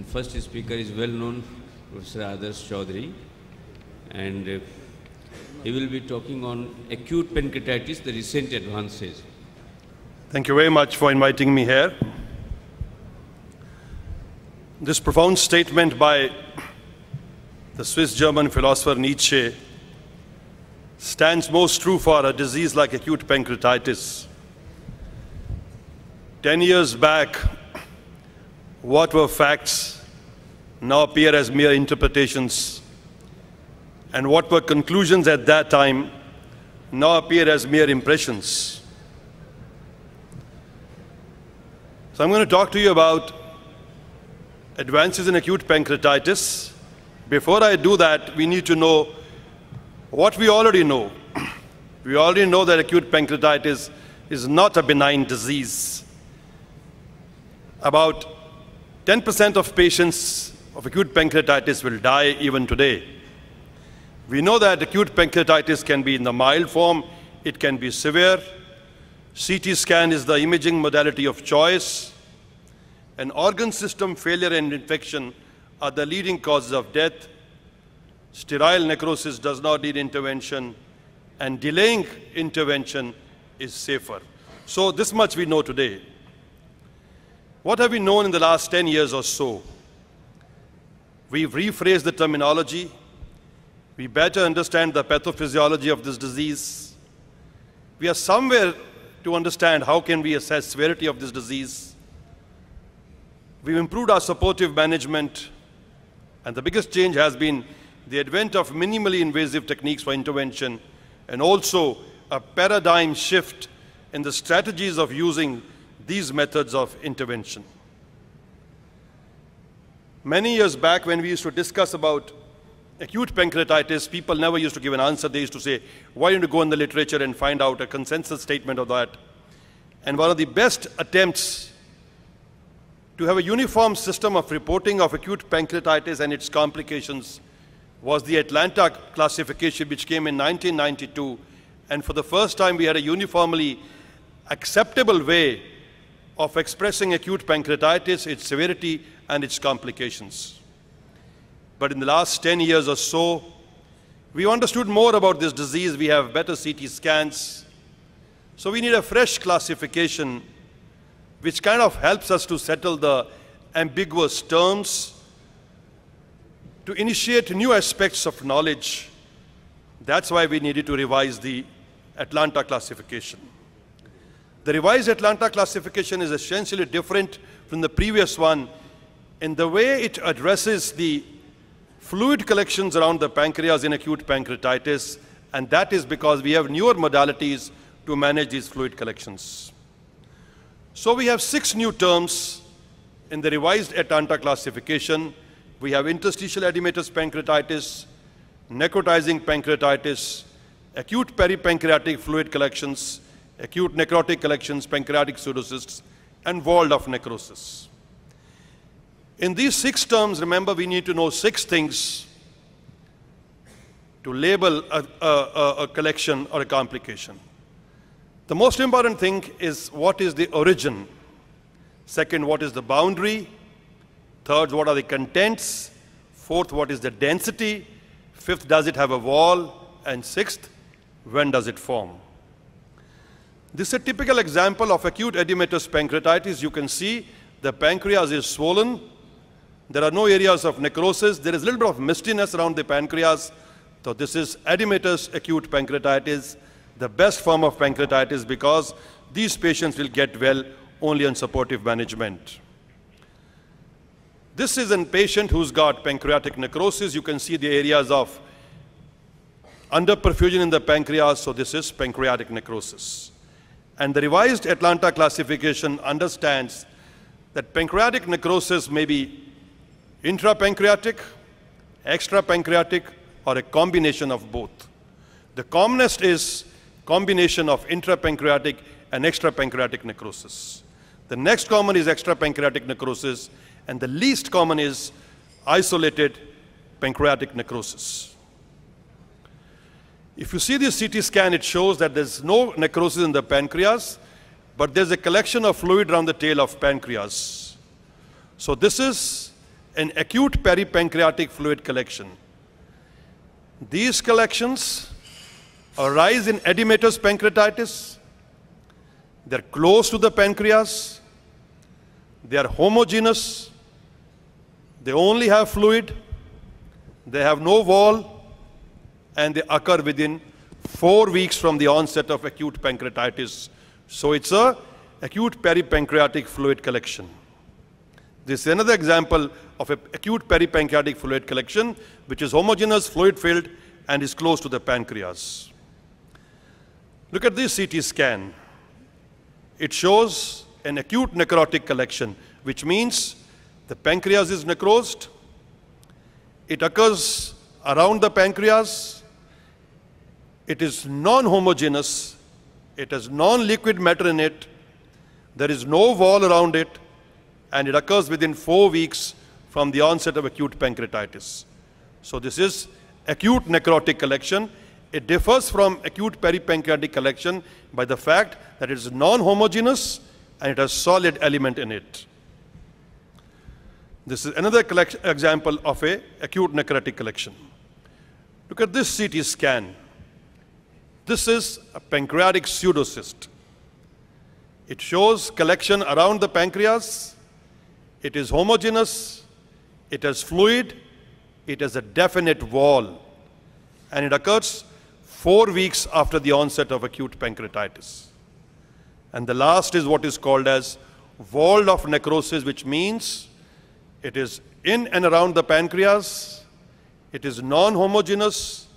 first speaker is well known, Professor Adarsh Chaudhary, and he will be talking on acute pancreatitis, the recent advances. Thank you very much for inviting me here. This profound statement by the Swiss-German philosopher Nietzsche stands most true for a disease like acute pancreatitis. 10 years back, what were facts now appear as mere interpretations, and what were conclusions at that time now appear as mere impressions. So I'm going to talk to you about advances in acute pancreatitis. Before I do that, we need to know what we already know. We already know that acute pancreatitis is not a benign disease. About 10% of patients of acute pancreatitis will die even today. We know that acute pancreatitis can be in the mild form, it can be severe. CT scan is the imaging modality of choice. And organ system failure and infection are the leading causes of death. Sterile necrosis does not need intervention, and delaying intervention is safer. So this much we know today. What have we known in the last 10 years or so? We've rephrased the terminology. We better understand the pathophysiology of this disease. We are somewhere to understand how can we assess severity of this disease. We've improved our supportive management, and the biggest change has been the advent of minimally invasive techniques for intervention, and also a paradigm shift in the strategies of using these methods of intervention. Many years back, when we used to discuss about acute pancreatitis, people never used to give an answer. They used to say, why don't you go in the literature and find out a consensus statement of that? And one of the best attempts to have a uniform system of reporting of acute pancreatitis and its complications was the Atlanta classification, which came in 1992. And for the first time, we had a uniformly acceptable way of expressing acute pancreatitis, its severity, and its complications. But in the last 10 years or so, we understood more about this disease. We have better CT scans. So we need a fresh classification which kind of helps us to settle the ambiguous terms, to initiate new aspects of knowledge. That's why we needed to revise the Atlanta classification. The revised Atlanta classification is essentially different from the previous one in the way it addresses the fluid collections around the pancreas in acute pancreatitis, and that is because we have newer modalities to manage these fluid collections. So we have 6 new terms in the revised Atlanta classification. We have interstitial edematous pancreatitis, necrotizing pancreatitis, acute peripancreatic fluid collections, acute necrotic collections, pancreatic pseudocysts, and walled-off necrosis. In these 6 terms, remember, we need to know 6 things to label a collection or a complication. The most important thing is what is the origin. Second, what is the boundary. Third, what are the contents. Fourth, what is the density. Fifth, does it have a wall. And sixth, when does it form. This is a typical example of acute edematous pancreatitis. You can see the pancreas is swollen. There are no areas of necrosis. There is a little bit of mistiness around the pancreas. So this is edematous acute pancreatitis, the best form of pancreatitis, because these patients will get well only on supportive management. This is a patient who's got pancreatic necrosis. You can see the areas of underperfusion in the pancreas, so this is pancreatic necrosis. And the revised Atlanta classification understands that pancreatic necrosis may be intrapancreatic, extrapancreatic, or a combination of both. The commonest is combination of intrapancreatic and extrapancreatic necrosis. The next common is extrapancreatic necrosis, and the least common is isolated pancreatic necrosis. If you see this CT scan, it shows that there's no necrosis in the pancreas, but there's a collection of fluid around the tail of pancreas. So this is an acute peripancreatic fluid collection. These collections arise in edematous pancreatitis. They're close to the pancreas. They are homogeneous. They only have fluid. They have no wall. And they occur within 4 weeks from the onset of acute pancreatitis. So it's an acute peripancreatic fluid collection. This is another example of an acute peripancreatic fluid collection, which is homogeneous, fluid-filled, and is close to the pancreas. Look at this CT scan. It shows an acute necrotic collection, which means the pancreas is necrosed. It occurs around the pancreas. It is non-homogeneous. It has non-liquid matter in it. There is no wall around it. And it occurs within 4 weeks from the onset of acute pancreatitis. So this is acute necrotic collection. It differs from acute peripancreatic collection by the fact that it is non-homogeneous and it has solid element in it. This is another example of an acute necrotic collection. Look at this CT scan. This is a pancreatic pseudocyst. It shows collection around the pancreas. It is homogeneous. It has fluid. It has a definite wall. And it occurs 4 weeks after the onset of acute pancreatitis. And the last is what is called as walled off necrosis, which means it is in and around the pancreas. It is non-homogeneous.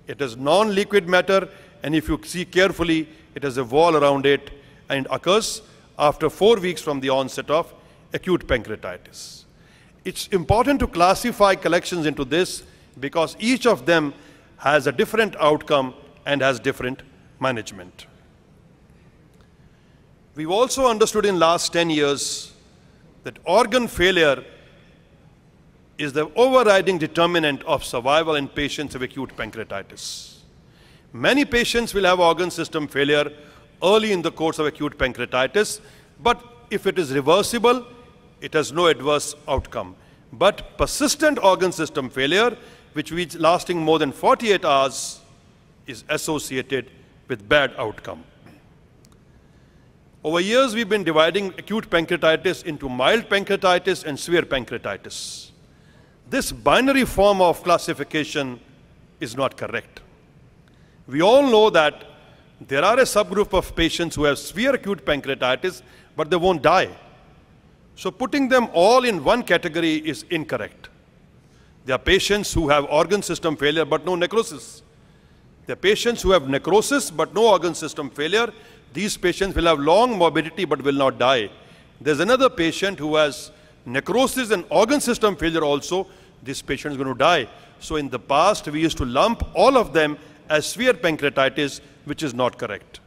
It has non-liquid matter. And if you see carefully, it has a wall around it. And it occurs after 4 weeks from the onset of acute pancreatitis. It's important to classify collections into this because each of them has a different outcome and has different management. We've also understood in last 10 years that organ failure is the overriding determinant of survival in patients with acute pancreatitis. Many patients will have organ system failure early in the course of acute pancreatitis, but if it is reversible, it has no adverse outcome. But persistent organ system failure, which is lasting more than 48 hours, is associated with bad outcome. Over years, we've been dividing acute pancreatitis into mild pancreatitis and severe pancreatitis. This binary form of classification is not correct. We all know that there are a subgroup of patients who have severe acute pancreatitis, but they won't die. So putting them all in one category is incorrect. There are patients who have organ system failure but no necrosis. There are patients who have necrosis but no organ system failure. These patients will have long morbidity but will not die. There's another patient who has necrosis and organ system failure also. This patient is going to die. So in the past, we used to lump all of them as severe pancreatitis, which is not correct.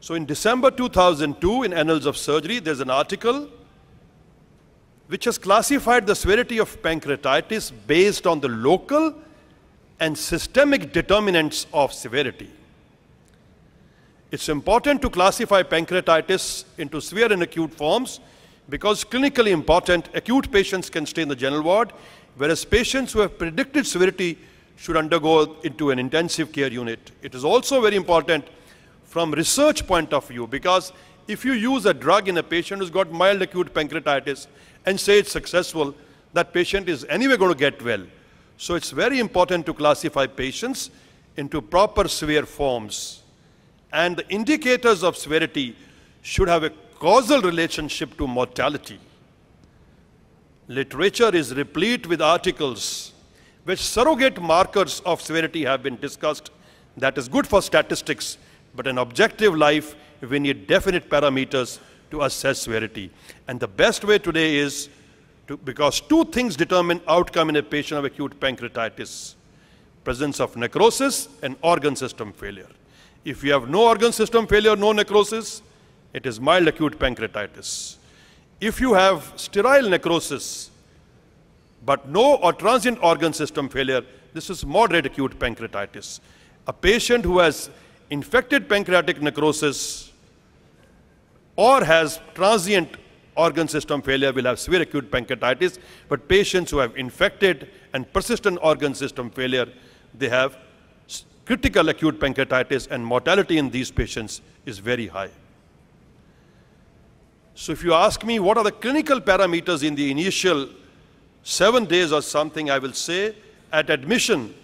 So in December 2002, in Annals of Surgery, there's an article which has classified the severity of pancreatitis based on the local and systemic determinants of severity. It's important to classify pancreatitis into severe and acute forms because clinically important, acute patients can stay in the general ward, whereas patients who have predicted severity should undergo into an intensive care unit. It is also very important from research point of view because if you use a drug in a patient who's got mild acute pancreatitis and say it's successful, that patient is anyway going to get well. So it's very important to classify patients into proper severe forms. And the indicators of severity should have a causal relationship to mortality. Literature is replete with articles which surrogate markers of severity have been discussed. That is good for statistics, but in objective life, we need definite parameters to assess severity. And the best way today is, because two things determine outcome in a patient of acute pancreatitis: presence of necrosis and organ system failure. If you have no organ system failure, no necrosis, it is mild acute pancreatitis. If you have sterile necrosis, but no or transient organ system failure, this is moderate acute pancreatitis. A patient who has infected pancreatic necrosis or has transient organ system failure will have severe acute pancreatitis, but patients who have infected and persistent organ system failure, they have critical acute pancreatitis, and mortality in these patients is very high. So if you ask me what are the clinical parameters in the initial 7 days or something, I will say at admission,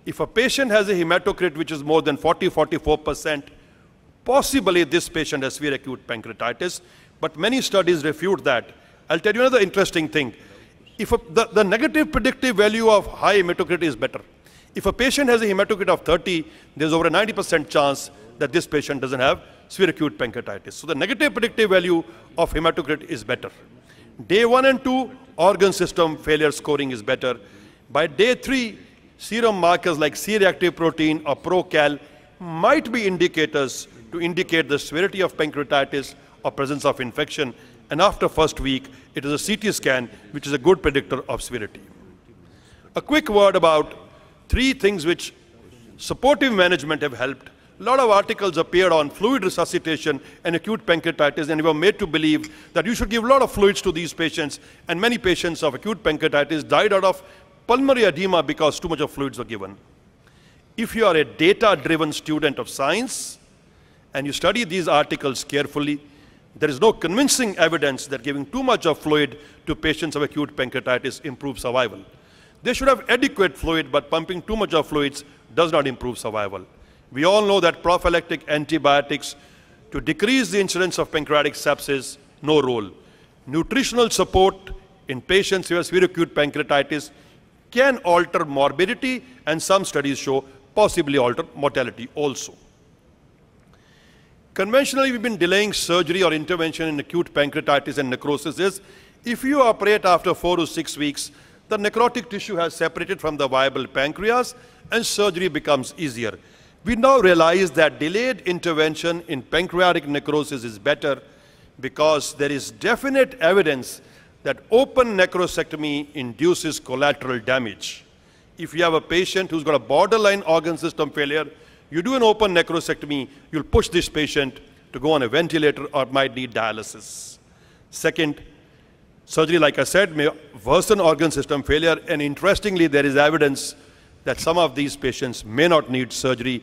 if a patient has a hematocrit which is more than 40–44%, possibly this patient has severe acute pancreatitis, but many studies refute that. I'll tell you another interesting thing. If the negative predictive value of high hematocrit is better. If a patient has a hematocrit of 30, there's over a 90% chance that this patient doesn't have severe acute pancreatitis. So the negative predictive value of hematocrit is better. Day 1 and 2, organ system failure scoring is better. By day 3, serum markers like C-reactive protein or ProCal might be indicators to indicate the severity of pancreatitis or presence of infection. And after first week, it is a CT scan, which is a good predictor of severity. A quick word about 3 things which supportive management have helped. A lot of articles appeared on fluid resuscitation and acute pancreatitis, and we were made to believe that you should give a lot of fluids to these patients, and many patients of acute pancreatitis died out of pulmonary edema because too much of fluids were given. If you are a data-driven student of science and you study these articles carefully, there is no convincing evidence that giving too much of fluid to patients of acute pancreatitis improves survival. They should have adequate fluid, but pumping too much of fluids does not improve survival. We all know that prophylactic antibiotics to decrease the incidence of pancreatic sepsis, no role. Nutritional support in patients who have severe acute pancreatitis can alter morbidity, and some studies show possibly alter mortality also. Conventionally, we've been delaying surgery or intervention in acute pancreatitis and necrosis is, if you operate after 4 to 6 weeks, the necrotic tissue has separated from the viable pancreas and surgery becomes easier. We now realize that delayed intervention in pancreatic necrosis is better because there is definite evidence that open necrosectomy induces collateral damage. If you have a patient who's got a borderline organ system failure, you do an open necrosectomy, you'll push this patient to go on a ventilator or might need dialysis. Second, surgery, like I said, may worsen organ system failure, and interestingly, there is evidence that some of these patients may not need surgery.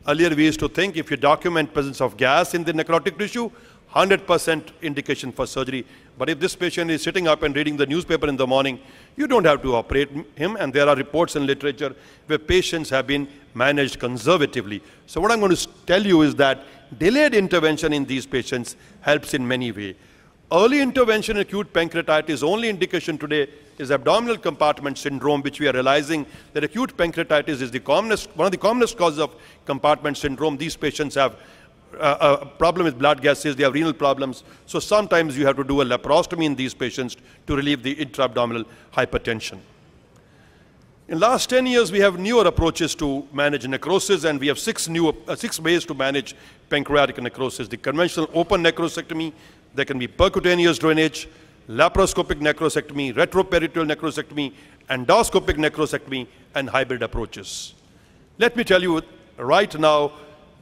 Earlier, we used to think if you document presence of gas in the necrotic tissue, 100% indication for surgery. But if this patient is sitting up and reading the newspaper in the morning, you don't have to operate him, and there are reports in literature where patients have been managed conservatively. So what I'm going to tell you is that delayed intervention in these patients helps in many ways. Early intervention in acute pancreatitis, only indication today is abdominal compartment syndrome, which we are realizing that acute pancreatitis is one of the commonest causes of compartment syndrome. These patients have a problem with blood gases, they have renal problems. So sometimes you have to do a laparoscopy in these patients to relieve the intra-abdominal hypertension. In the last 10 years, we have newer approaches to manage necrosis, and we have 6 ways to manage pancreatic necrosis. The conventional open necrosectomy, there can be percutaneous drainage, laparoscopic necrosectomy, retroperitoneal necrosectomy, endoscopic necrosectomy, and hybrid approaches. Let me tell you right now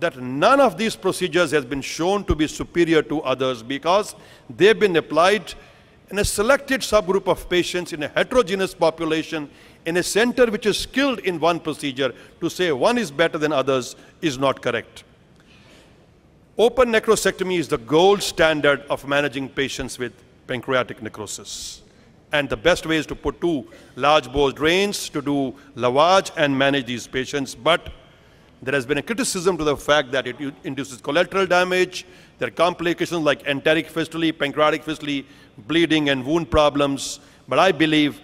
that none of these procedures has been shown to be superior to others because they've been applied in a selected subgroup of patients in a heterogeneous population in a center which is skilled in one procedure. To say one is better than others is not correct. Open necrosectomy is the gold standard of managing patients with pancreatic necrosis. And the best way is to put 2 large bore drains to do lavage and manage these patients. But there has been a criticism to the fact that it induces collateral damage. There are complications like enteric fistulae, pancreatic fistulae, bleeding and wound problems. But I believe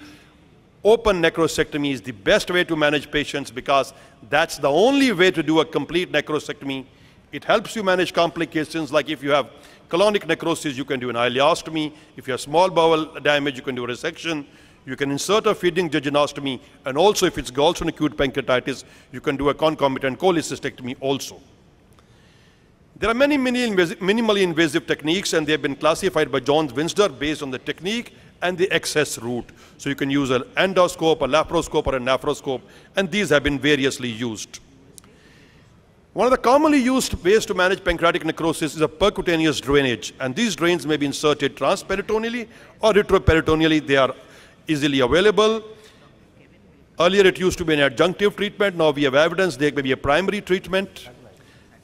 open necrosectomy is the best way to manage patients because that's the only way to do a complete necrosectomy. It helps you manage complications like if you have colonic necrosis, you can do an ileostomy. If you have small bowel damage, you can do a resection. You can insert a feeding jejunostomy, and also if it's also an acute pancreatitis, you can do a concomitant cholecystectomy also. There are many minimally invasive techniques, and they have been classified by John Windsor based on the technique and the access route. So you can use an endoscope, a laparoscope, or a nephroscope, and these have been variously used. One of the commonly used ways to manage pancreatic necrosis is a percutaneous drainage. And these drains may be inserted transperitoneally or retroperitoneally. They are easily available. Earlier it used to be an adjunctive treatment. Now we have evidence they may be a primary treatment.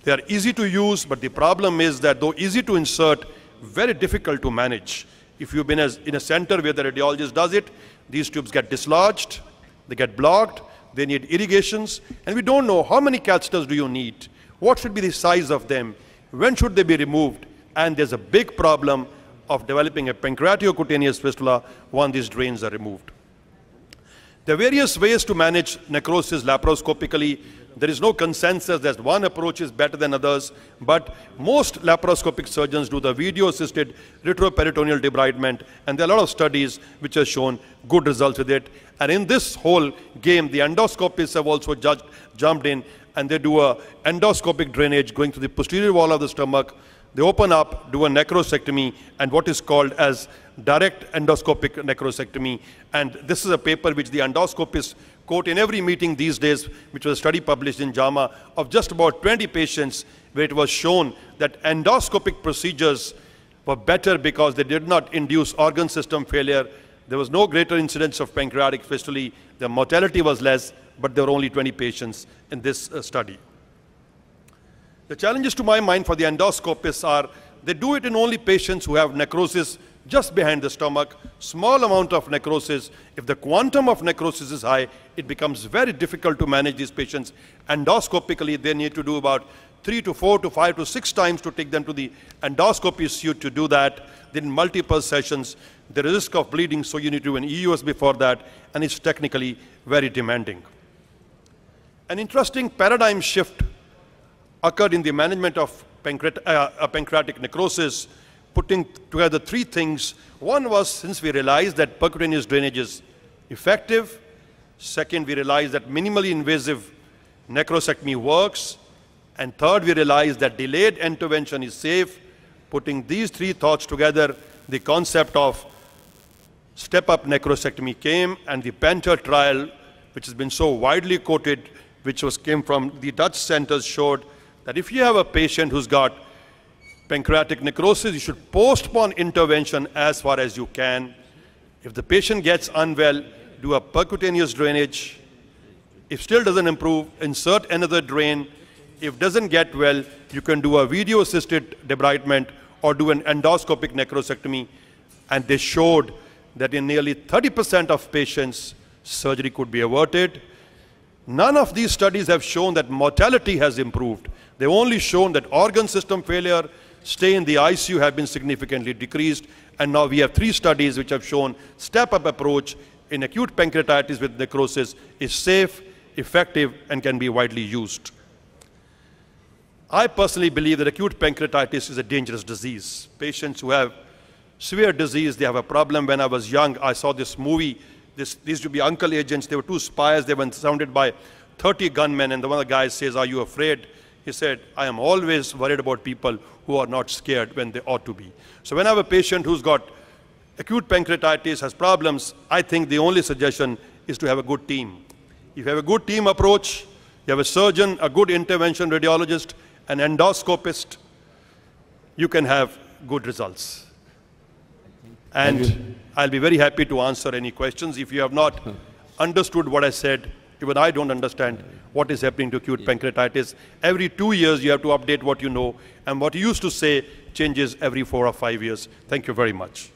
They are easy to use, but the problem is that though easy to insert, very difficult to manage. If you've been in a center where the radiologist does it, these tubes get dislodged, they get blocked, they need irrigations, and we don't know how many catheters do you need, what should be the size of them, when should they be removed, and there's a big problem of developing a pancreatocutaneous fistula once these drains are removed. There are various ways to manage necrosis laparoscopically. There is no consensus that one approach is better than others, but most laparoscopic surgeons do the video-assisted retroperitoneal debridement, and there are a lot of studies which have shown good results with it. And in this whole game, the endoscopists have also jumped in, and they do a endoscopic drainage going to the posterior wall of the stomach. They open up, do a necrosectomy, and what is called as direct endoscopic necrosectomy. And this is a paper which the endoscopists quote in every meeting these days, which was a study published in JAMA of just about 20 patients, where it was shown that endoscopic procedures were better because they did not induce organ system failure. There was no greater incidence of pancreatic fistulae. The mortality was less, but there were only 20 patients in this study. The challenges to my mind for the endoscopists are they do it in only patients who have necrosis just behind the stomach, small amount of necrosis. If the quantum of necrosis is high, it becomes very difficult to manage these patients. Endoscopically, they need to do about 3 to 4 to 5 to 6 times to take them to the endoscopy suite to do that. Then multiple sessions, the risk of bleeding, so you need to do an EUS before that, and it's technically very demanding. An interesting paradigm shift occurred in the management of pancreatic necrosis, putting together 3 things. One was, since we realized that percutaneous drainage is effective. Second, we realized that minimally invasive necrosectomy works. And third, we realized that delayed intervention is safe. Putting these 3 thoughts together, the concept of step-up necrosectomy came, and the PANTER trial, which has been so widely quoted, which came from the Dutch centers, showed that if you have a patient who's got pancreatic necrosis, you should postpone intervention as far as you can. If the patient gets unwell, do a percutaneous drainage. If still doesn't improve, insert another drain. If doesn't get well, you can do a video-assisted debridement or do an endoscopic necrosectomy. And they showed that in nearly 30% of patients, surgery could be averted. None of these studies have shown that mortality has improved. They've only shown that organ system failure, stay in the ICU have been significantly decreased. And now we have 3 studies which have shown step-up approach in acute pancreatitis with necrosis is safe, effective, and can be widely used. I personally believe that acute pancreatitis is a dangerous disease. Patients who have severe disease, they have a problem. When I was young, I saw this movie. These used to be uncle agents. They were 2 spies. They were surrounded by 30 gunmen. And one of the guys says, "Are you afraid?" He said, "I am always worried about people who are not scared when they ought to be." So when I have a patient who's got acute pancreatitis, has problems, I think the only suggestion is to have a good team. If you have a good team approach, you have a surgeon, a good intervention radiologist, an endoscopist, you can have good results. And I'll be very happy to answer any questions. If you have not understood what I said, even I don't understand what is happening to acute pancreatitis. Every 2 years you have to update what you know, and what you used to say changes every 4 or 5 years. Thank you very much.